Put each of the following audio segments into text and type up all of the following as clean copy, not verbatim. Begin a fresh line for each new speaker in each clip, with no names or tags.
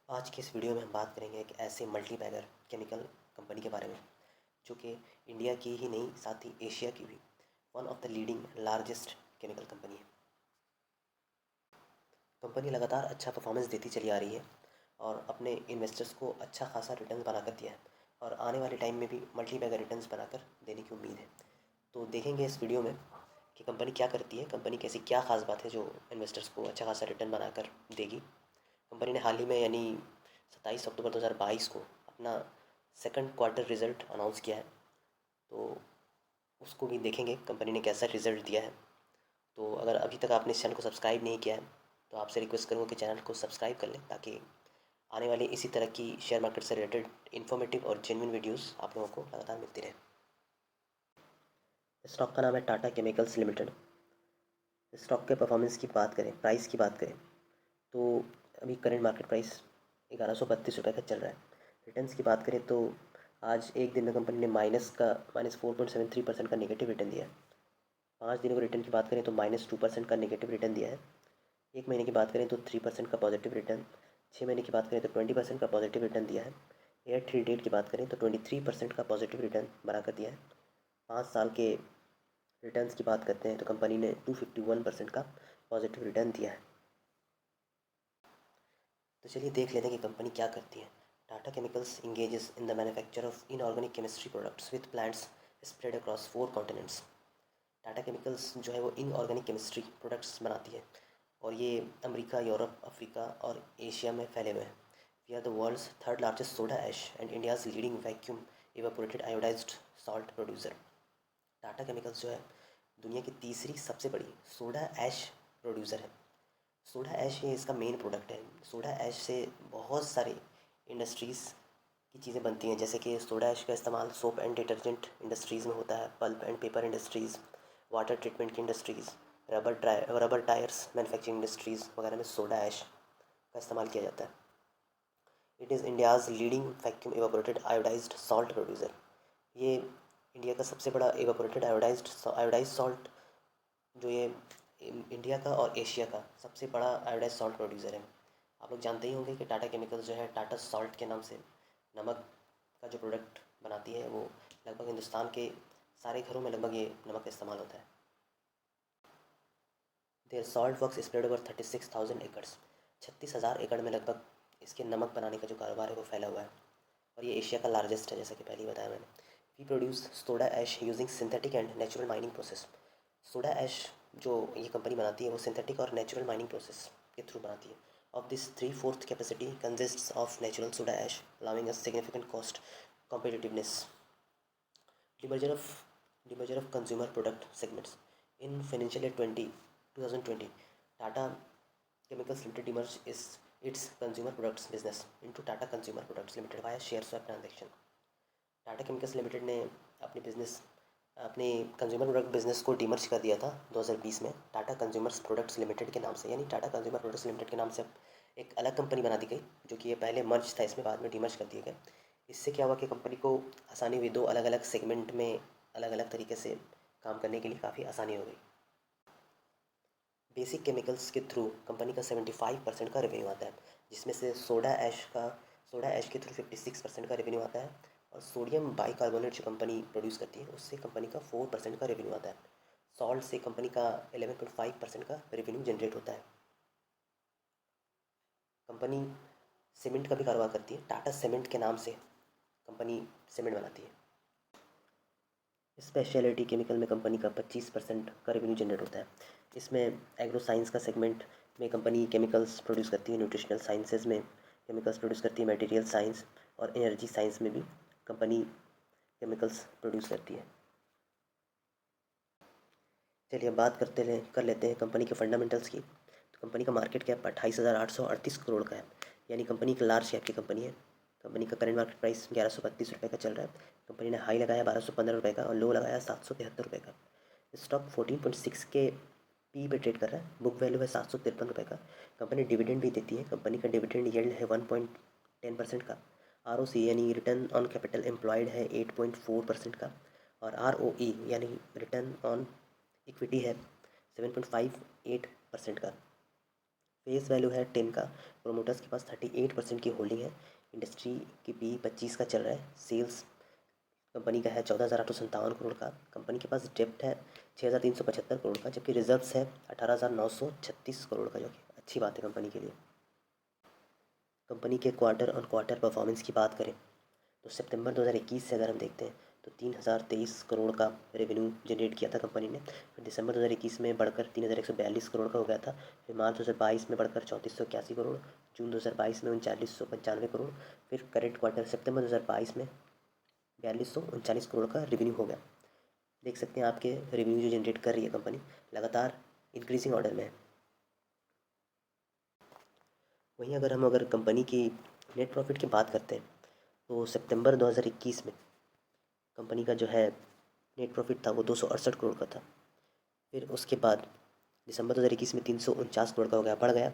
आज की इस वीडियो में हम बात करेंगे एक ऐसे मल्टीबैगर केमिकल कंपनी के बारे में जो कि इंडिया की ही नहीं साथ ही एशिया की भी one of the leading largest chemical company है। कंपनी लगातार अच्छा परफॉर्मेंस देती चली आ रही है और अपने इन्वेस्टर्स को अच्छा खासा रिटर्न बनाकर दिया है और आने वाले टाइम में भी मल्टीबैगर रिटर्न्स बनाकर देने की उम्मीद है। तो देखेंगे इस वीडियो में कि कंपनी क्या करती है, कंपनी की ऐसी क्या खास बात है जो इन्वेस्टर्स को अच्छा खासा रिटर्न बनाकर देगी। कंपनी ने हाल ही में यानी 27 अक्टूबर 2022 को अपना सेकंड क्वार्टर रिज़ल्ट अनाउंस किया है। तो उसको भी देखेंगे कंपनी ने कैसा रिज़ल्ट दिया है। तो अगर अभी तक आपने इस चैनल को सब्सक्राइब नहीं किया है तो आपसे रिक्वेस्ट करूँगा कि चैनल को सब्सक्राइब कर लें ताकि आने वाली इसी तरह की शेयर मार्केट से रिलेटेड इन्फॉर्मेटिव और जेन्युइन वीडियोस आप लोगों को लगातार मिलती रहे। स्टॉक का नाम है टाटा केमिकल्स लिमिटेड। स्टॉक के परफॉर्मेंस की बात करें, प्राइस की बात करें तो अभी करंट मार्केट प्राइस 1132 रुपये का चल रहा है। रिटर्न्स की बात करें तो आज एक दिन में कंपनी ने -4.73% का नेगेटिव रिटर्न दिया है। 5 दिनों के रिटर्न की बात करें तो -2% का नेगेटिव रिटर्न दिया है। एक महीने की बात करें तो 3% का पॉजिटिव रिटर्न, 6 महीने की बात करें तो 20% का पॉजिटिव रिटर्न दिया है। ईयर थ्री डेट की बात करें तो 23% का पॉजिटिव रिटर्न बनाकर दिया है। 5 साल के रिटर्न्स की बात करते हैं तो कंपनी ने 251% का पॉजिटिव रिटर्न दिया है। तो चलिए देख लेते हैं कि कंपनी क्या करती है। Tata chemicals engages in the manufacture of inorganic chemistry products with plants spread across 4 continents. Tata chemicals जो है वो इनऑर्गेनिक केमिस्ट्री प्रोडक्ट्स बनाती है और ये अमेरिका, यूरोप, अफ्रीका और एशिया में फैले हुए हैं। We are the world's third largest soda ash and India's leading vacuum evaporated iodised salt producer. Tata chemicals जो है दुनिया की तीसरी सबसे बड़ी सोडा ऐश प्रोड्यूसर है। सोडा ऐश ये इसका मेन प्रोडक्ट है। सोडा ऐश से बहुत सारे इंडस्ट्रीज़ की चीज़ें बनती हैं, जैसे कि सोडा ऐश का इस्तेमाल सोप एंड डिटर्जेंट इंडस्ट्रीज़ में होता है, pulp and paper industries, water treatment की industries, rubber tyres manufacturing industries वगैरह में सोडा ऐश का इस्तेमाल किया जाता है। It is India's leading vacuum evaporated iodised salt producer. ये इंडिया का सबसे बड़ा इवेपोरेटेड आयोडाइज्ड सॉल्ट जो ये इंडिया का और एशिया का सबसे बड़ा आयोडाइज सॉल्ट प्रोड्यूसर है। आप लोग जानते ही होंगे कि टाटा केमिकल्स जो है टाटा सॉल्ट के नाम से नमक का जो प्रोडक्ट बनाती है वो लगभग हिंदुस्तान के सारे घरों में लगभग ये नमक का इस्तेमाल होता है। Their salt works spread over 36,000 acres. 36,000 एकड़ में लगभग इसके नमक बनाने का जो कारोबार है वो फैला हुआ है और ये एशिया का लार्जेस्ट है, जैसा कि पहले ही बताया मैंने। We produce soda ash using synthetic and natural mining process. Soda ash जो ये कंपनी बनाती है वो सिंथेटिक और नेचुरल माइनिंग प्रोसेस के थ्रू बनाती है। Of this 3/4 capacity consists of natural soda ash allowing a significant cost competitiveness. Demerger of consumer product segments. In financial year 2020, Tata Chemicals Limited demerged its consumer products business into Tata Consumer Products Limited via share swap transaction. Tata chemicals limited ने अपने consumer product business को demerge कर दिया था 2020 में Tata consumers products limited के नाम से, यानी टाटा कंज्यूमर प्रोडक्ट्स लिमिटेड के नाम से अब एक अलग कंपनी बना दी गई, जो कि ये पहले मर्ज था, इसमें बाद में डीमर्ज कर दिया गया। इससे क्या हुआ कि कंपनी को आसानी हुई, दो अलग अलग सेगमेंट में अलग अलग तरीके से काम करने के लिए काफ़ी आसानी हो गई। बेसिक केमिकल्स के थ्रू कंपनी का 75% का रेवेन्यू आता है, जिसमें से सोडा ऐश के थ्रू 56% का रेवेन्यू आता है और सोडियम बाइकार्बोनेट जो कंपनी प्रोड्यूस करती है उससे कंपनी का 4% का रेवेन्यू आता है। सॉल्ट से कंपनी का 11.5% का रेवेन्यू जनरेट होता है। कंपनी सीमेंट का भी कारोबार करती है। टाटा सीमेंट के नाम से कंपनी सीमेंट बनाती है। स्पेशलिटी केमिकल में कंपनी का 25% का रेवेन्यू जनरेट होता है। इसमें एग्रो साइंस का सेगमेंट में कंपनी केमिकल्स प्रोड्यूस करती है, न्यूट्रिशनल साइंसेज में केमिकल्स प्रोड्यूस करती है, मटेरियल साइंस और एनर्जी साइंस में भी कंपनी केमिकल्स प्रोड्यूस करती है। चलिए अब बात कर लेते हैं कंपनी के फंडामेंटल्स की। तो कंपनी का मार्केट कैप 28,838 करोड़ का है, यानी कंपनी एक लार्ज कैप की कंपनी है। कंपनी का करंट मार्केट प्राइस 1132 रुपये का चल रहा है। कंपनी ने हाई लगाया 1215 रुपये का और लो लगाया 773 रुपये का। स्टॉक 14.6 के पी पे ट्रेड कर रहा है। बुक वैल्यू है 753 रुपये का। कंपनी डिविडेंड भी देती है। कंपनी का डिविडेंड यील्ड है 1.10% का। ROC यानी रिटर्न ऑन कैपिटल एम्प्लॉयड है 8.4% का और ROE यानी रिटर्न ऑन इक्विटी है 7.58% का। फेस वैल्यू है 10 का। प्रोमोटर्स के पास 38% की होल्डिंग है। इंडस्ट्री की पी 25 का चल रहा है। सेल्स कंपनी का है 14,857 करोड़ का। कंपनी के पास डेप्ट है 6,375 करोड़ का, जबकि रिजर्व्स है 18,936 करोड़ का, जो कि अच्छी बात है कंपनी के लिए। कंपनी के क्वार्टर ऑन क्वार्टर परफॉर्मेंस की बात करें तो सितंबर 2021 से अगर हम देखते हैं तो 3,023 करोड़ का रेवेन्यू जनरेट किया था कंपनी ने। फिर दिसंबर 2021 में बढ़कर 3,142 करोड़ का हो गया था। फिर मार्च 2022 में बढ़कर 3481 करोड़, जून 2022 में 3995 करोड़, फिर करेंट क्वार्टर सितंबर 2022 में 4239 करोड़ का रेवेन्यू हो गया। देख सकते हैं आपके रेवेन्यू जो जनरेट कर रही है कंपनी लगातार इंक्रीजिंग ऑर्डर में है। वहीं अगर कंपनी की नेट प्रॉफिट की बात करते हैं तो सितंबर 2021 में कंपनी का जो है नेट प्रॉफिट था वो 268 करोड़ का था। फिर उसके बाद दिसंबर 2021 में 349 करोड़ का हो गया, बढ़ गया।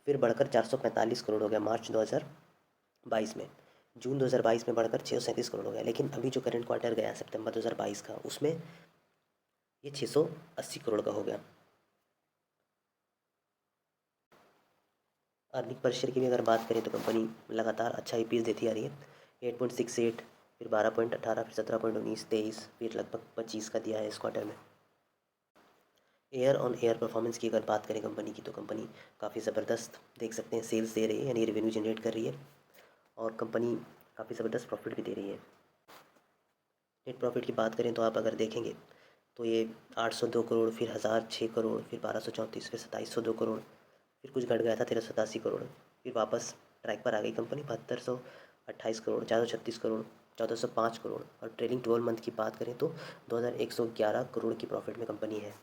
फिर बढ़कर 445 करोड़ हो गया मार्च 2022 में। जून 2022 में बढ़कर 637 करोड़ हो गया। लेकिन अभी जो करंट क्वार्टर गया सितंबर 2022 का, उसमें ये 680 करोड़ का हो गया। अर्निंग पर शेयर की भी अगर बात करें तो कंपनी लगातार अच्छा ईपीएस देती आ रही है। 8.68, फिर 12.18, फिर 17.19, 23, फिर लगभग 25 का दिया है इस क्वार्टर में। एयर ऑन एयर परफॉर्मेंस की अगर बात करें कंपनी की तो कंपनी काफ़ी ज़बरदस्त देख सकते हैं सेल्स दे रही है, यानी रेवेन्यू जनरेट कर रही है, और कंपनी काफ़ी ज़बरदस्त प्रॉफिट भी दे रही है। नेट प्रॉफिट की बात करें तो आप अगर देखेंगे तो ये 802 करोड़, फिर 1006 करोड़, फिर 1234, फिर 2702 करोड़, फिर कुछ घट गया था 1387 करोड़, फिर वापस ट्रैक पर आ गई कंपनी 7228 करोड़, 436 करोड़, 1405 करोड़, और ट्रेलिंग 12 मंथ की बात करें तो 2111 करोड़ की प्रॉफिट में कंपनी है।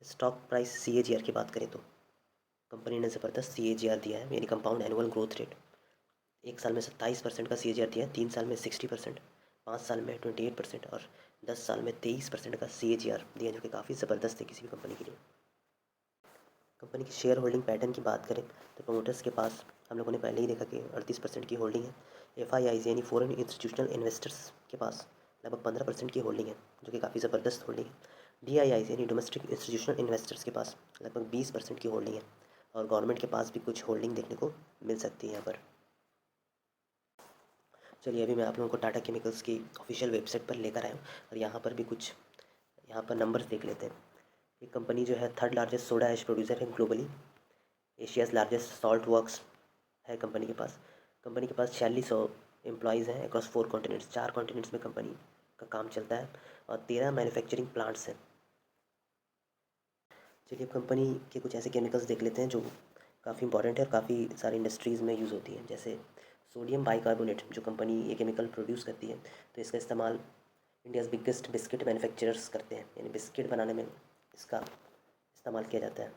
स्टॉक प्राइस CAGR की बात करें तो कंपनी ने ज़बरदस्त CAGR दिया है, यानी कंपाउंड एनुअल ग्रोथ रेट। एक साल में 27% का CAGR दिया है, 3 साल में 60%, 5 साल में 28% और 10 साल में 23% का CAGR दिया, जो कि काफ़ी ज़बरदस्त है किसी भी कंपनी के लिए। कंपनी की शेयर होल्डिंग पैटर्न की बात करें तो प्रमोटर्स के पास हम लोगों ने पहले ही देखा कि 38% की होल्डिंग है। FIIs यानी फॉरेन इंस्टीट्यूशनल इन्वेस्टर्स के पास लगभग 15% की होल्डिंग है, जो कि काफ़ी ज़बरदस्त होल्डिंग है। DIIs यानी डोमेस्टिक इंस्टीट्यूशनल इन्वेस्टर्स के पास लगभग 20% की होल्डिंग है, और गवर्नमेंट के पास भी कुछ होल्डिंग देखने को मिल सकती है यहाँ पर। चलिए अभी मैं आप लोगों को टाटा केमिकल्स की ऑफिशियल वेबसाइट पर लेकर आया हूँ, और यहाँ पर भी कुछ यहाँ पर नंबर्स देख लेते हैं। ये कंपनी जो है third largest soda ash producer है globally. Asia's largest salt works है कंपनी के पास। कंपनी के पास 4600 एम्प्लॉयज़ हैं अक्रॉस 4 कॉन्टिनेंट्स। 4 कॉन्टिनेंट्स में कंपनी का काम चलता है, और 13 मैन्युफैक्चरिंग प्लांट्स हैं। चलिए अब कंपनी के कुछ ऐसे केमिकल्स देख लेते हैं जो काफ़ी इंपॉर्टेंट है और काफ़ी सारी इंडस्ट्रीज़ में यूज़ होती हैं। जैसे सोडियम बाइकार्बोनेट, जो कंपनी ये केमिकल प्रोड्यूस करती है, तो इसका इस्तेमाल इंडियाज़ बिगेस्ट बिस्किट मैन्युफैक्चरर्स करते हैं, यानी बिस्किट बनाने में इसका इस्तेमाल किया जाता है।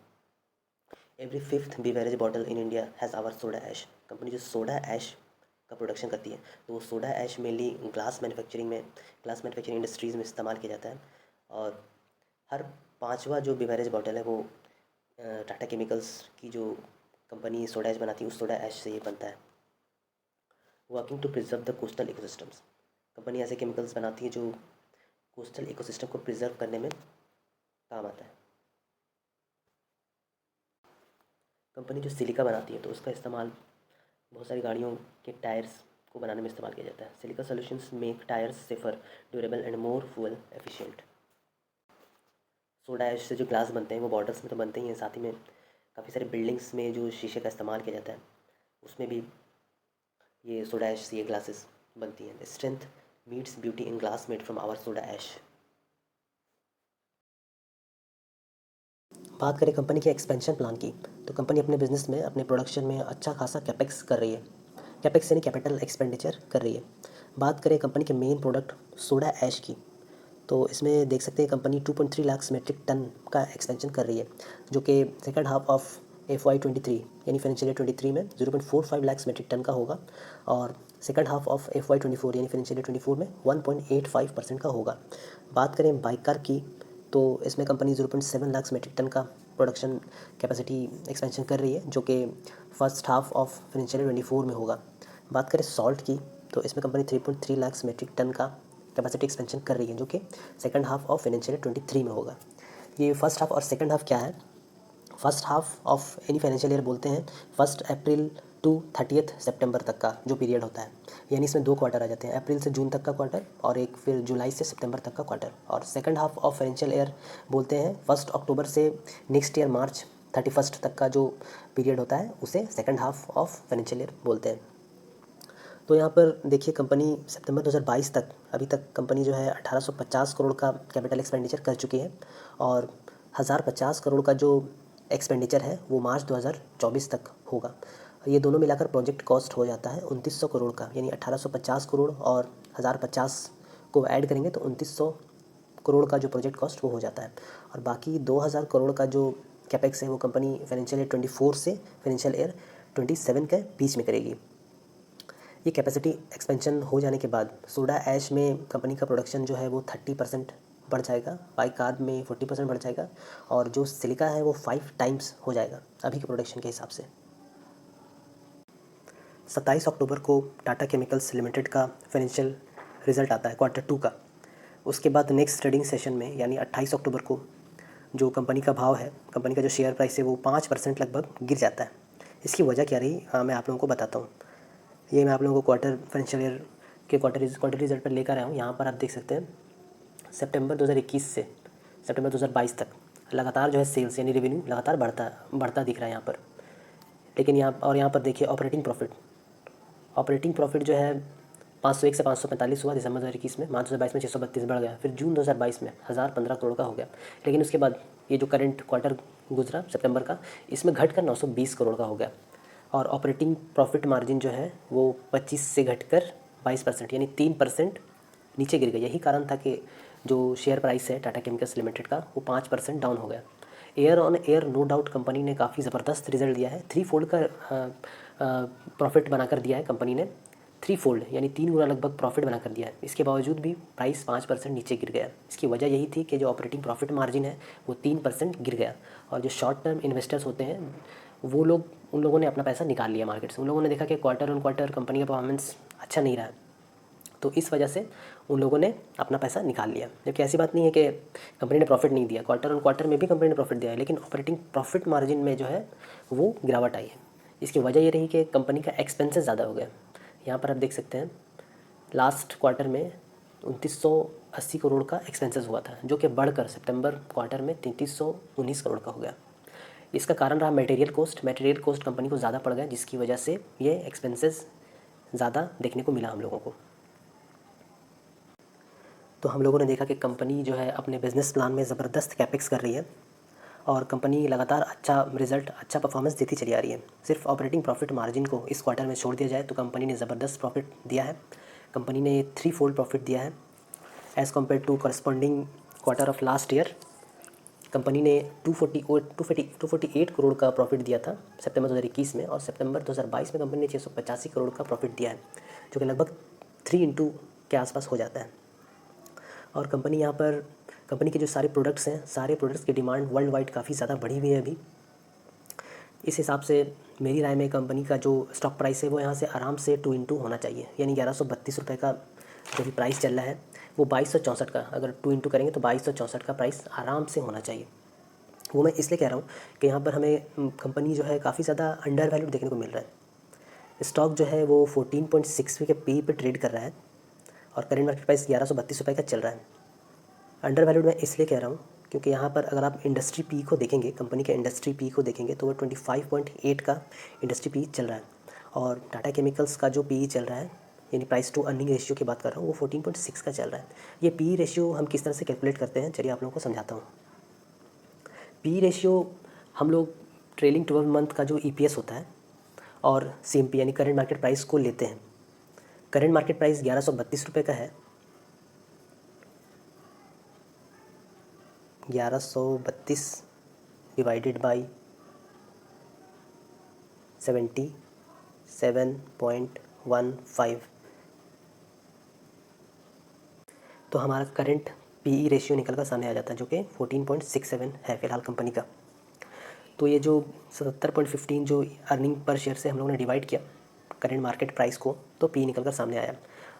Every fifth beverage bottle in India has our soda ash. Company जो सोडा ऐश का प्रोडक्शन करती है, तो वो soda ash mainly glass manufacturing industries में इस्तेमाल किया जाता है। और हर पाँचवा जो बेवरेज बॉटल है वो टाटा केमिकल्स की जो कंपनी सोडा ऐश बनाती है उस सोडा ऐश से ये बनता है। Working to preserve the coastal ecosystems, company ऐसे केमिकल्स बनाती है जो कोस्टल इकोसिस्टम को प्रिजर्व करने में काम आता है। कंपनी जो सिलिका बनाती है तो उसका इस्तेमाल बहुत सारी गाड़ियों के टायर्स को बनाने में इस्तेमाल किया जाता है। Silica solutions make tyres safer, durable and more fuel efficient. Soda ash से जो ग्लास बनते हैं वो बॉटल्स में तो बनते ही हैं, साथ ही में काफ़ी सारे बिल्डिंग्स में जो शीशे का इस्तेमाल किया जाता है उसमें भी ये सोडा ऐश से ये ग्लासेस बनती हैं। Strength meets beauty in glass made from our soda ash. बात करें कंपनी के एक्सपेंशन प्लान की तो कंपनी अपने बिजनेस में अपने प्रोडक्शन में अच्छा खासा कैपेक्स कर रही है। कैपेक्स यानी कैपिटल एक्सपेंडिचर कर रही है। बात करें कंपनी के मेन प्रोडक्ट सोडा ऐश की तो इसमें देख सकते हैं कंपनी 2.3 लाख मेट्रिक टन का एक्सपेंशन कर रही है, जो कि सेकंड हाफ ऑफ FY23 यानी फाइनेंशियल ईयर 23 में 0.45 लाख मेट्रिक टन का होगा, और सेकंड हाफ ऑफ FY24 यानी फाइनेंशियल ईयर 24 में 1.85% का होगा। बात करें बाइकर की तो इसमें कंपनी 0.7 लाख मेट्रिक टन का प्रोडक्शन कैपेसिटी एक्सपेंशन कर रही है, जो कि first half of financial year 24 में होगा। बात करें सॉल्ट की तो इसमें कंपनी 3.3 लाख मेट्रिक टन का कैपेसिटी एक्सपेंशन कर रही है, जो कि second half of financial year 23 में होगा। ये फर्स्ट हाफ और सेकंड हाफ क्या है? First half of any financial year बोलते हैं 1 अप्रैल टू 30 सितंबर तक का जो पीरियड होता है, यानी इसमें 2 क्वार्टर आ जाते हैं, अप्रैल से जून तक का क्वार्टर और एक फिर जुलाई से सितंबर तक का क्वार्टर। और second half of financial year बोलते हैं 1 अक्टूबर से नेक्स्ट ईयर मार्च 31 तक का जो पीरियड होता है उसे second half of financial year बोलते हैं। तो यहाँ पर देखिए कंपनी सितंबर 2022 तक अभी तक कंपनी जो है 1850 करोड़ का कैपिटल एक्सपेंडिचर कर चुकी है और 1050 करोड़ का जो एक्सपेंडिचर है वो मार्च 2024 तक होगा। ये दोनों मिलाकर प्रोजेक्ट कॉस्ट हो जाता है 2900 करोड़ का, यानी 1850 करोड़ और 1050 को ऐड करेंगे तो 2900 करोड़ का जो प्रोजेक्ट कॉस्ट वो हो जाता है। और बाकी 2000 करोड़ का जो कैपेक्स है वो कंपनी फाइनेंशियल ईयर 24 से फाइनेंशियल ईयर 27 के बीच में करेगी। ये कैपेसिटी एक्सपेंशन हो जाने के बाद सोडा ऐश में कंपनी का प्रोडक्शन जो है वो 30% बढ़ जाएगा, बाइकार्ब में 40% बढ़ जाएगा और जो सिलिका है वो 5 टाइम्स हो जाएगा अभी के प्रोडक्शन के हिसाब से। 27 अक्टूबर को टाटा केमिकल्स लिमिटेड का फाइनेंशियल रिजल्ट आता है Q2 का। उसके बाद नेक्स्ट ट्रेडिंग सेशन में यानी 28 अक्टूबर को जो कंपनी का भाव है, कंपनी का जो शेयर प्राइस है वो 5% लगभग गिर जाता है। इसकी वजह क्या रही मैं आप लोगों को बताता हूँ। ये मैं आप लोगों को फाइनेंशियल ईयर के क्वार्टर रिजल्ट पर लेकर आया हूँ। यहाँ पर आप देख सकते हैं सितंबर 2021 से सितंबर 2022 तक लगातार जो है सेल्स यानी रेवेन्यू लगातार बढ़ता दिख रहा है यहाँ पर। लेकिन यहाँ पर देखिए ऑपरेटिंग प्रॉफिट जो है 501 से 545 हुआ दिसंबर 2021 में, मार्च 2022 में 632 बढ़ गया, फिर जून 2022 में 1015 करोड़ का हो गया। लेकिन उसके बाद ये जो करंट क्वार्टर गुजरा सितंबर का, इसमें घटकर 920 करोड़ का हो गया और ऑपरेटिंग प्रॉफिट मार्जिन जो है वो 25 से घटकर 22% यानी 3% नीचे गिर गया। यही कारण था कि जो शेयर प्राइस है टाटा केमिकल्स लिमिटेड का वो 5% डाउन हो गया। Year on year no doubt company ने काफ़ी ज़बरदस्त रिजल्ट दिया है, 3 फोल्ड का प्रॉफिट बनाकर दिया है कंपनी ने, 3 फोल्ड यानी 3 गुना लगभग प्रॉफिट बनाकर दिया है। इसके बावजूद भी प्राइस 5% नीचे गिर गया। इसकी वजह यही थी कि जो ऑपरेटिंग प्रॉफिट मार्जिन है वो 3% गिर गया और जो शॉर्ट टर्म इन्वेस्टर्स होते हैं वो लोग उन लोगों ने अपना पैसा निकाल लिया मार्केट से। उन लोगों ने देखा कि क्वार्टर ऑन क्वार्टर कंपनी का परफॉर्मेंस अच्छा नहीं रहा, तो इस वजह से उन लोगों ने अपना पैसा निकाल लिया। जबकि ऐसी बात नहीं है कि कंपनी ने प्रॉफिट नहीं दिया, क्वार्टर ऑन क्वार्टर में भी कंपनी ने प्रॉफिट दिया है, लेकिन ऑपरेटिंग प्रॉफिट मार्जिन में जो है वो गिरावट आई है। इसकी वजह ये रही कि कंपनी का एक्सपेंसेस ज़्यादा हो गया। यहाँ पर आप देख सकते हैं लास्ट क्वार्टर में 2980 करोड़ का एक्सपेंसेस हुआ था, जो कि बढ़कर सितंबर क्वार्टर में 3319 करोड़ का हो गया। इसका कारण रहा मटेरियल कोस्ट कंपनी को ज़्यादा पड़ गया, जिसकी वजह से ये एक्सपेंसेस ज़्यादा देखने को मिला हम लोगों को। तो हम लोगों ने देखा कि कंपनी जो है अपने बिज़नेस प्लान में ज़बरदस्त कैपेक्स कर रही है और कंपनी लगातार अच्छा रिजल्ट, अच्छा परफॉर्मेंस देती चली आ रही है। सिर्फ ऑपरेटिंग प्रॉफिट मार्जिन को इस क्वार्टर में छोड़ दिया जाए तो कंपनी ने ज़बरदस्त प्रॉफिट दिया है। कंपनी ने 3 फोल्ड प्रॉफिट दिया है as compared to corresponding quarter of last year. Company ने 248 करोड़ का प्रॉफिट दिया था सितंबर 2021 में और सितंबर 2022 में कंपनी ने 685 करोड़ का प्रॉफिट दिया है, जो कि लगभग 3x के आसपास हो जाता है। और कंपनी के जो सारे प्रोडक्ट्स की डिमांड वर्ल्ड वाइड काफ़ी ज़्यादा बढ़ी हुई है अभी। इस हिसाब से मेरी राय में कंपनी का जो स्टॉक प्राइस है वो यहाँ से आराम से 2x होना चाहिए, यानी 1132 रुपये का जो भी प्राइस चल रहा है वो 2264 का, अगर 2x करेंगे तो 2264 का प्राइस आराम से होना चाहिए। वो मैं इसलिए कह रहा हूँ कि यहाँ पर हमें कंपनी जो है काफ़ी ज़्यादा अंडर वैल्यूड देखने को मिल रहा है। स्टॉक जो है वो 14.6 के पी पे ट्रेड कर रहा है और करेंट मार्केट प्राइस 1132 रुपये का चल रहा है। अंडर वैल्यूड मैं इसलिए कह रहा हूँ क्योंकि यहाँ पर अगर आप इंडस्ट्री पी को देखेंगे, कंपनी के इंडस्ट्री पी को देखेंगे तो वो 25.8 का इंडस्ट्री पी चल रहा है और टाटा केमिकल्स का जो पी चल रहा है यानी प्राइस टू अर्निंग रेशियो की बात कर रहा हूँ वो 14.6 का चल रहा है। ये पी रेशियो हम किस तरह से कैलकुलेट करते हैं, चलिए आप लोगों को समझाता हूँ। पी रेशियो हम लोग ट्रेलिंग 12 मंथ का जो EPS होता है और CMP यानी करेंट मार्केट प्राइस को लेते हैं। करेंट मार्केट प्राइस 1132 रुपये का है, 1132 डिवाइडेड बाई 77.15, तो हमारा करंट PE रेशियो निकल कर सामने आ जाता है जो कि 14.67 है फ़िलहाल कंपनी का। तो ये जो 77.15 जो अर्निंग पर शेयर से हम लोगों ने डिवाइड किया करेंट मार्केट प्राइस को, तो पी निकल कर सामने आया।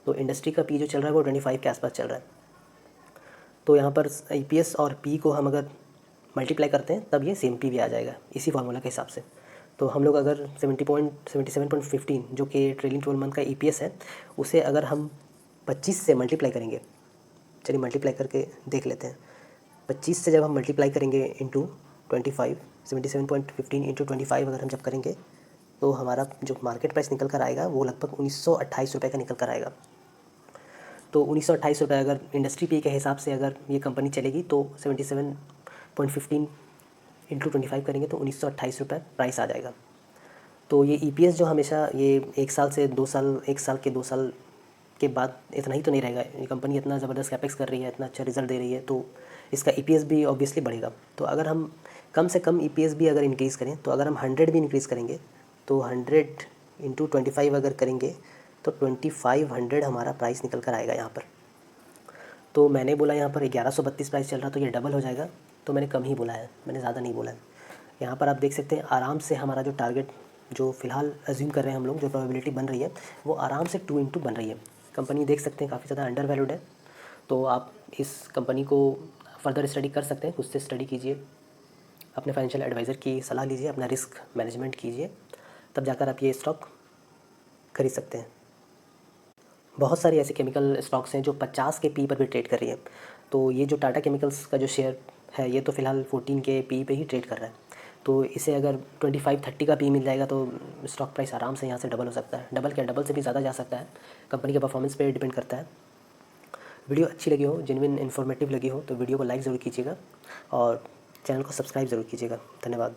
तो इंडस्ट्री का पी जो चल रहा है वो 25 के आसपास चल रहा है। तो यहाँ पर EPS और पी को हम अगर मल्टीप्लाई करते हैं तब ये CMP भी आ जाएगा इसी फार्मूला के हिसाब से। तो हम लोग अगर 77.15 जो कि ट्रेलिंग 12 मंथ का EPS है, उसे अगर हम 25 से मल्टीप्लाई करेंगे, चलिए मल्टीप्लाई करके देख लेते हैं। 25 से जब हम मल्टीप्लाई करेंगे इंटू 25, 77.15 इंटू 25 अगर हम जब करेंगे तो हमारा जो मार्केट प्राइस निकल कर आएगा वो लगभग 1928 रुपये का निकल कर आएगा। तो 1928 रुपये अगर इंडस्ट्री पी के हिसाब से अगर ये कंपनी चलेगी तो 77.15 इंटू 25 करेंगे तो 1928 रुपये प्राइस आ जाएगा। तो ये EPS जो हमेशा ये 1 साल से 2 साल, 1 साल के 2 साल के बाद इतना ही तो नहीं रहेगा। ये कंपनी इतना ज़बरदस्त कैपेक्स कर रही है, इतना अच्छा रिजल्ट दे रही है, तो इसका EPS भी ऑब्वियसली बढ़ेगा। तो अगर हम कम से कम EPS भी अगर इंक्रीज़ करें, तो अगर हम 100 भी इंक्रीज़ करेंगे तो 100 इंटू 25 अगर करेंगे तो 2500 हमारा प्राइस निकल कर आएगा यहाँ पर। तो मैंने बोला यहाँ पर 1132 प्राइस चल रहा, तो ये डबल हो जाएगा, तो मैंने कम ही बोला है, मैंने ज़्यादा नहीं बोला है। यहाँ पर आप देख सकते हैं आराम से हमारा जो टारगेट जो फ़िलहाल अज्यूम कर रहे हैं हम लोग, जो प्रोबेबिलिटी बन रही है वो आराम से 2 बन रही है। कंपनी देख सकते हैं काफ़ी ज़्यादा अंडर वैल्यूड है। तो आप इस कंपनी को फर्दर स्टडी कर सकते हैं, खुद से स्टडी कीजिए, अपने फाइनेंशियल एडवाइज़र की सलाह लीजिए, अपना रिस्क मैनेजमेंट कीजिए, तब जाकर आप ये स्टॉक खरीद सकते हैं। बहुत सारी ऐसे केमिकल स्टॉक्स हैं जो 50 के पी पर भी ट्रेड कर रही है। तो ये जो टाटा केमिकल्स का जो शेयर है ये तो फ़िलहाल 14 के पी पे ही ट्रेड कर रहा है। तो इसे अगर 25-30 का पी मिल जाएगा तो स्टॉक प्राइस आराम से यहाँ से डबल हो सकता है। डबल क्या, डबल से भी ज़्यादा जा सकता है। कंपनी के परफॉर्मेंस पे डिपेंड करता है। वीडियो अच्छी लगी हो, जेन्युइन इन्फॉर्मेटिव लगी हो तो वीडियो को लाइक ज़रूर कीजिएगा और चैनल को सब्सक्राइब ज़रूर कीजिएगा। धन्यवाद।